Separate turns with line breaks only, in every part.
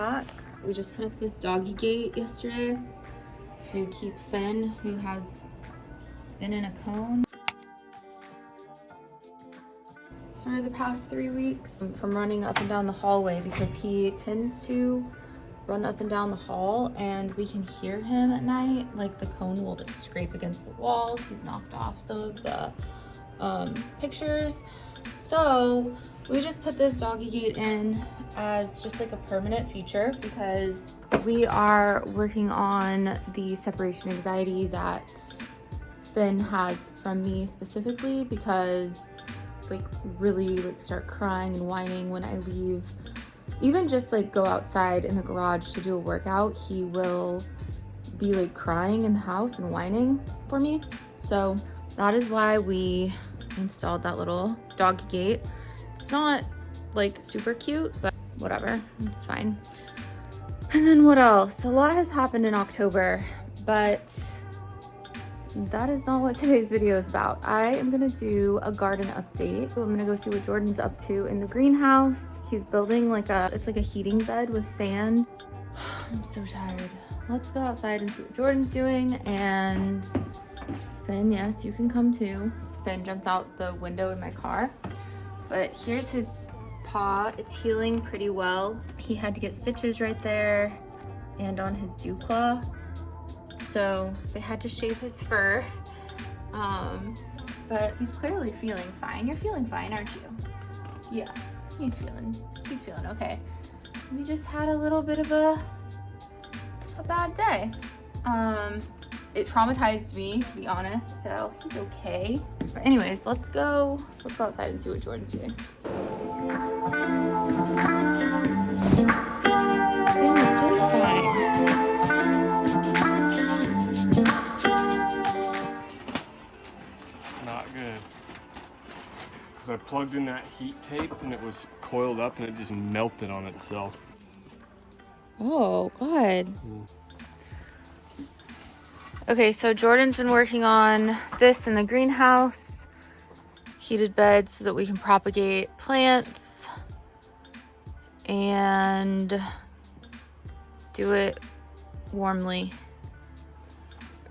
back. We just put up this doggy gate yesterday to keep Finn, who has been in a cone for the past 3 weeks, from running up and down the hallway, because he tends to run up and down the hall and we can hear him at night. Like the cone will like scrape against the walls. He's knocked off some of the pictures. So we just put this doggy gate in as just like a permanent feature, because we are working on the separation anxiety that Finn has from me specifically, because like really like start crying and whining when I leave. Even just like go outside in the garage to do a workout, he will be like crying in the house and whining for me. So that is why we installed that little doggy gate. It's not like super cute, but whatever, it's fine. And then what else? A lot has happened in October, but that is not what today's video is about. I am gonna do a garden update. I'm gonna go see what Jordan's up to in the greenhouse. He's building like it's like a heating bed with sand. I'm so tired. Let's go outside and see what Jordan's doing. And Finn, yes, you can come too. Finn jumped out the window in my car, but here's his paw. It's healing pretty well. He had to get stitches right there and on his dew claw. So they had to shave his fur, but he's clearly feeling fine. You're feeling fine, aren't you? Yeah, he's feeling okay. We just had a little bit of a bad day. It traumatized me, to be honest, so he's okay. But anyways, let's go outside and see what Jordan's doing. It was just fine.
I plugged in that heat tape and it was coiled up and it just melted on itself.
Oh, God. Okay, so Jordan's been working on this in the greenhouse. Heated beds so that we can propagate plants and do it warmly.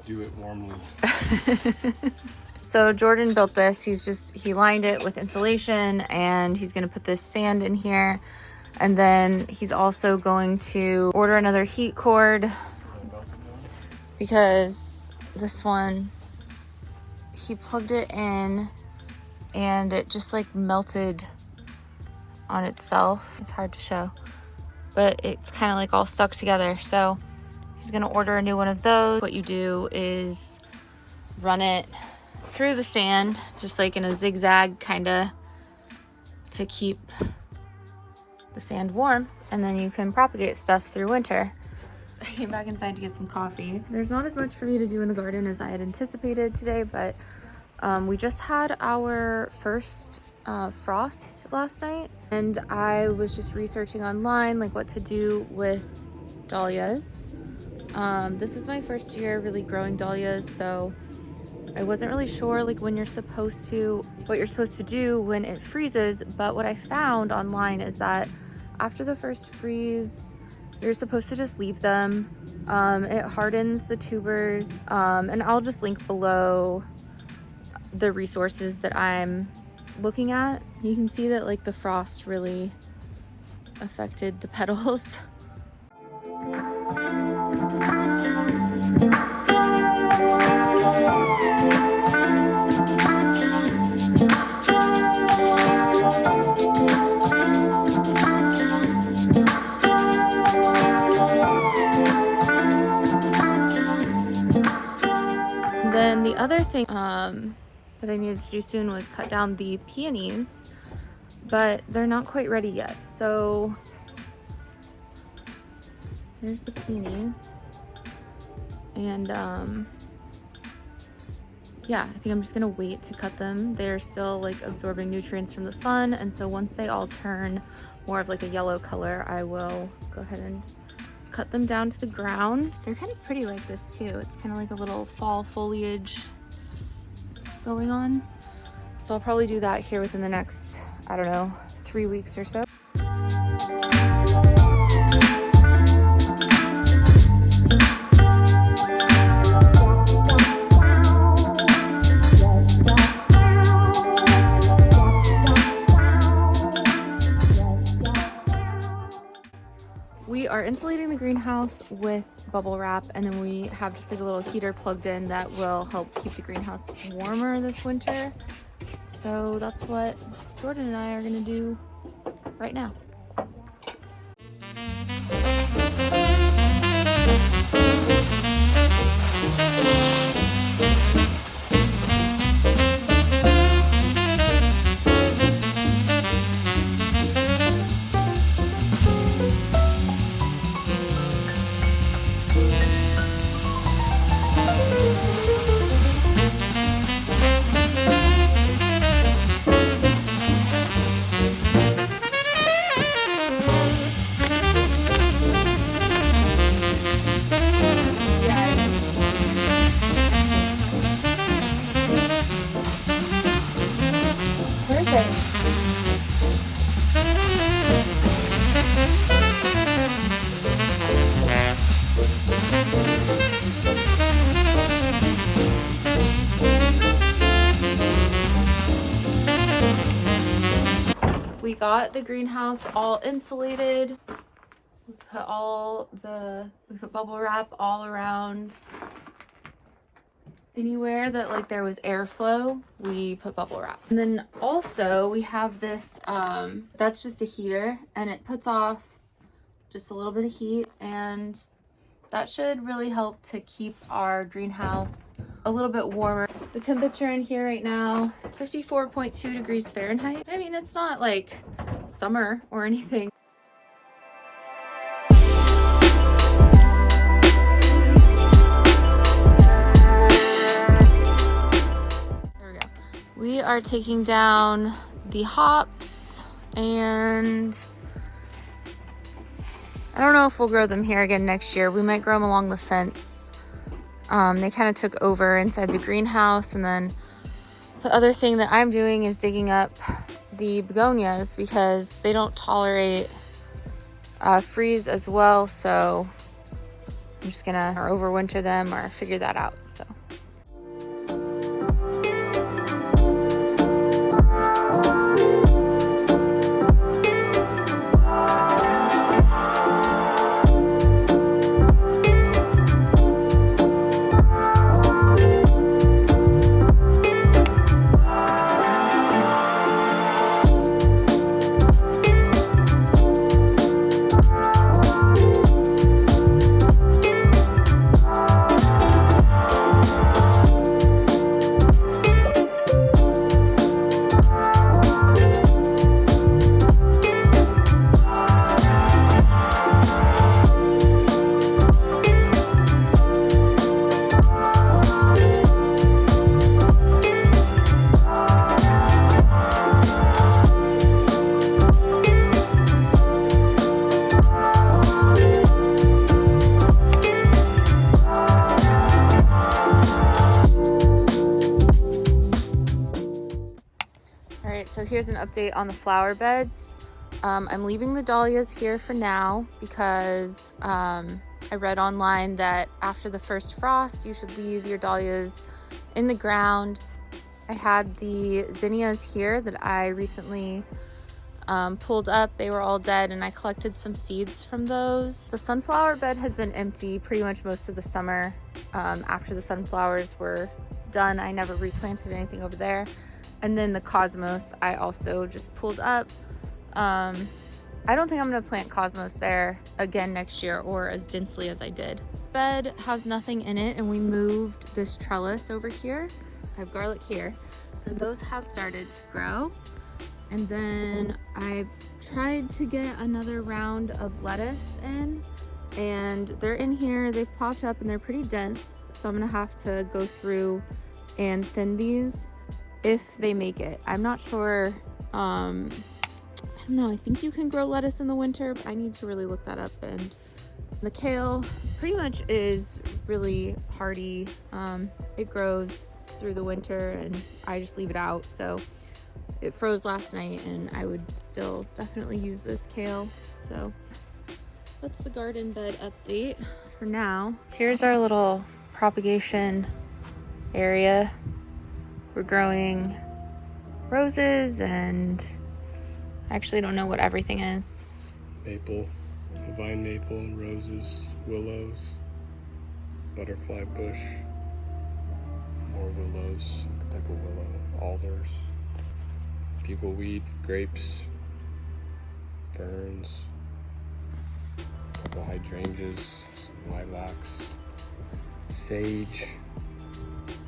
Do it warmly.
So Jordan built this. He lined it with insulation, and he's gonna put this sand in here. And then he's also going to order another heat cord, because this one, he plugged it in and it just like melted on itself. It's hard to show, but it's kind of like all stuck together. So he's gonna order a new one of those. What you do is run it through the sand, just like in a zigzag kind of, to keep the sand warm, and then you can propagate stuff through winter. So I came back inside to get some coffee. There's not as much for me to do in the garden as I had anticipated today, but we just had our first frost last night, and I was just researching online like what to do with dahlias. This is my first year really growing dahlias, so I wasn't really sure like what you're supposed to do when it freezes, but what I found online is that after the first freeze, you're supposed to just leave them. It hardens the tubers, and I'll just link below the resources that I'm looking at. You can see that like the frost really affected the petals. Then the other thing that I needed to do soon was cut down the peonies, but they're not quite ready yet. So there's the peonies, and yeah, I think I'm just gonna wait to cut them. They're still like absorbing nutrients from the sun, and so once they all turn more of like a yellow color, I will go ahead and cut them down to the ground. They're kind of pretty like this too. It's kind of like a little fall foliage going on. So I'll probably do that here within the next, I don't know, 3 weeks or so. We are insulating the greenhouse with bubble wrap, and then we have just like a little heater plugged in that will help keep the greenhouse warmer this winter. So that's what Jordan and I are gonna do right now. We got the greenhouse all insulated. We put bubble wrap all around. Anywhere that like there was airflow, we put bubble wrap. And then also we have this, that's just a heater, and it puts off just a little bit of heat, and that should really help to keep our greenhouse a little bit warmer. The temperature in here right now, 54.2 degrees Fahrenheit. I mean, it's not like summer or anything. There we go. We are taking down the hops, and I don't know if we'll grow them here again next year. We might grow them along the fence. They kind of took over inside the greenhouse, and then the other thing that I'm doing is digging up the begonias because they don't tolerate freeze as well. So I'm just gonna overwinter them or figure that out. So. So here's an update on the flower beds. I'm leaving the dahlias here for now because I read online that after the first frost, you should leave your dahlias in the ground. I had the zinnias here that I recently pulled up. They were all dead, and I collected some seeds from those. The sunflower bed has been empty pretty much most of the summer. After the sunflowers were done, I never replanted anything over there. And then the cosmos, I also just pulled up. I don't think I'm gonna plant cosmos there again next year or as densely as I did. This bed has nothing in it, and we moved this trellis over here. I have garlic here, and those have started to grow. And then I've tried to get another round of lettuce in, and they're in here. They've popped up and they're pretty dense, so I'm gonna have to go through and thin these if they make it. I'm not sure. I don't know, I think you can grow lettuce in the winter, but I need to really look that up. And the kale pretty much is really hardy. It grows through the winter, and I just leave it out. So it froze last night, and I would still definitely use this kale. So that's the garden bed update for now. Here's our little propagation area. We're growing roses, and I actually don't know what everything is.
Maple, Vine maple, roses, willows, butterfly bush, more willows, some type of willow, alders, bugleweed, grapes, ferns, a couple hydrangeas, some lilacs, sage,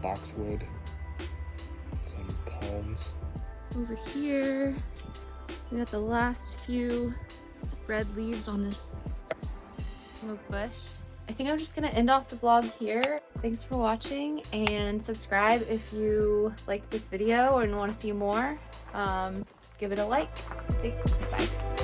boxwood, some palms.
Over here, we got the last few red leaves on this smoke bush. I think I'm just gonna end off the vlog here. Thanks for watching, and subscribe if you liked this video and want to see more. Give it a like. Thanks, bye.